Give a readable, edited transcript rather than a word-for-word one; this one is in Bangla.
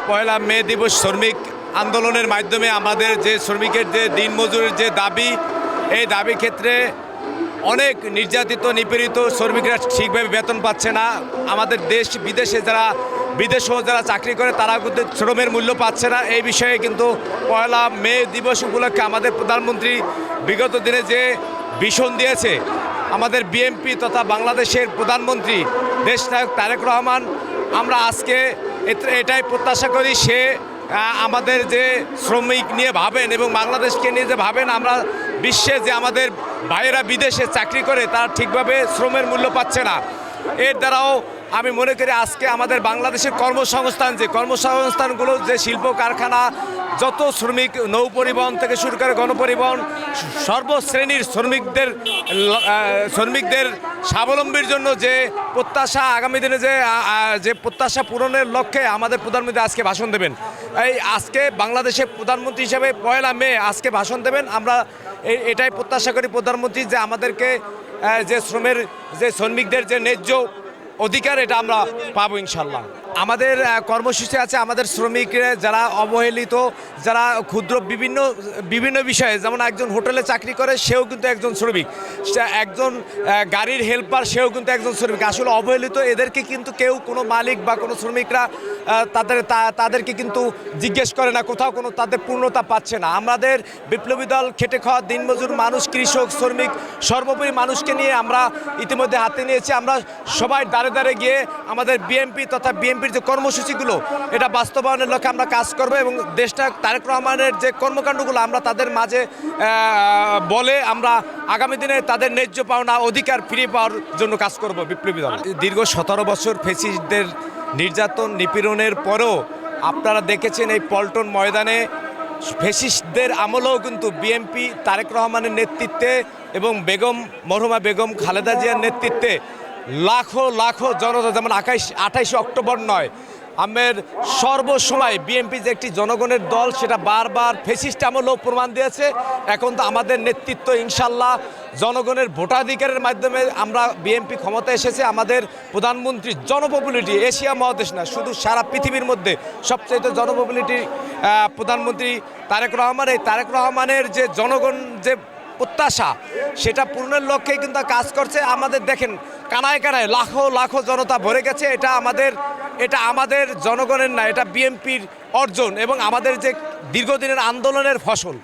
পয়লা মে দিবস শ্রমিক আন্দোলনের মাধ্যমে আমাদের যে শ্রমিকের যে দিনমজুরের যে দাবি, এই দাবি ক্ষেত্রে অনেক নির্যাতিত নিপীড়িত শ্রমিকরা ঠিকভাবে বেতন পাচ্ছে না। আমাদের বিদেশেও যারা চাকরি করে তারা কিন্তু শ্রমের মূল্য পাচ্ছে না। এই বিষয়ে কিন্তু পয়লা মে দিবস উপলক্ষে আমাদের প্রধানমন্ত্রী বিগত দিনে যে ভীষণ দিয়েছে, আমাদের বিএনপি তথা বাংলাদেশের প্রধানমন্ত্রী দেশনায়ক তারেক রহমান, আমরা আজকে এটাই প্রত্যাশা করি সে আমাদের যে শ্রমিক নিয়ে ভাবেন এবং বাংলাদেশকে নিয়ে যে ভাবেন। আমরা বিশ্বে যে আমাদের ভাইয়েরা বিদেশে চাকরি করে তারা ঠিকভাবে শ্রমের মূল্য পাচ্ছে না। এর দ্বারাও আমি মনে করি আজকে আমাদের বাংলাদেশের কর্মসংস্থানগুলো যে শিল্প কারখানা, যত শ্রমিক, নৌ পরিবহন থেকে শুরু করে গণপরিবহন, সর্বশ্রেণীর শ্রমিকদের স্বাবলম্বীর জন্য যে প্রত্যাশা, আগামী দিনে যে প্রত্যাশা পূরণের লক্ষ্যে আমাদের প্রধানমন্ত্রী আজকে ভাষণ দেবেন। এই আজকে বাংলাদেশের প্রধানমন্ত্রী হিসেবে পয়লা মে আজকে ভাষণ দেবেন। আমরা এটাই প্রত্যাশা করি প্রধানমন্ত্রী যে আমাদেরকে যে শ্রমিকদের যে ন্যায্য অধিকার এটা আমরা পাবো ইনশাল্লাহ। আমাদের কর্মসূচি আছে, আমাদের শ্রমিকরা যারা অবহেলিত, যারা ক্ষুদ্র বিভিন্ন বিষয়ে, যেমন একজন হোটেলে চাকরি করে সেও কিন্তু একজন শ্রমিক, একজন গাড়ির হেল্পার সেও কিন্তু একজন শ্রমিক। আসলে অবহেলিত এদেরকে কিন্তু কেউ, কোনো মালিক বা কোনো শ্রমিকরা তাদেরকে কিন্তু জিজ্ঞেস করে না, কোথাও কোনো তাদের পূর্ণতা পাচ্ছে না। আমাদের বিপ্লবী দল খেটে খাওয়া দিনমজুর মানুষ, কৃষক, শ্রমিক, সর্বোপরি মানুষকে নিয়ে আমরা ইতিমধ্যে হাতে নিয়েছি। আমরা সবাই দাঁড়ে দাঁড়ে গিয়ে আমাদের বিএনপি তথা বিএনপির যে কর্মসূচিগুলো এটা বাস্তবায়নের লক্ষ্যে আমরা কাজ করব এবং দেশনায়ক তারেক রহমানের যে কর্মকাণ্ডগুলো আমরা তাদের মাঝে বলে আমরা আগামী দিনে তাদের ন্যায্য পাওনা অধিকার ফিরিয়ে পাওয়ার জন্য কাজ করব বিপ্লবী দল। দীর্ঘ 17 বছর ফ্যাসিস্টদের নির্যাতন নিপীড়নের পরও আপনারা দেখেছেন এই পল্টন ময়দানে ফ্যাসিস্টদের আমলেও কিন্তু বিএনপি তারেক রহমানের নেতৃত্বে এবং মরহুমা বেগম খালেদা জিয়ার নেতৃত্বে লাখো জনতা, যেমন 28 অক্টোবর নয়, আমের সর্বসময় বিএনপি যে একটি জনগণের দল সেটা বারবার ফ্যাসিস্ট আমলেও প্রমাণ দিয়েছে। এখন তো আমাদের নেতৃত্ব ইনশাল্লাহ জনগণের ভোটাধিকারের মাধ্যমে আমরা বিএনপি ক্ষমতা এসেছে। আমাদের প্রধানমন্ত্রী জনপপুলিটি এশিয়া মহাদেশ না, শুধু সারা পৃথিবীর মধ্যে সবচেয়ে জনপপুলিটি প্রধানমন্ত্রী তারেক রহমান। এই তারেক রহমানের যে জনগণ যে প্রত্যাশা সেটা পূরণের লক্ষ্যে কিন্তু কাজ করছে। আমাদের দেখেন কানায় লাখো জনতা ভরে গেছে। এটা আমাদের জনগণের না, এটা বিএনপির অর্জন এবং আমাদের যে দীর্ঘদিনের আন্দোলনের ফসল।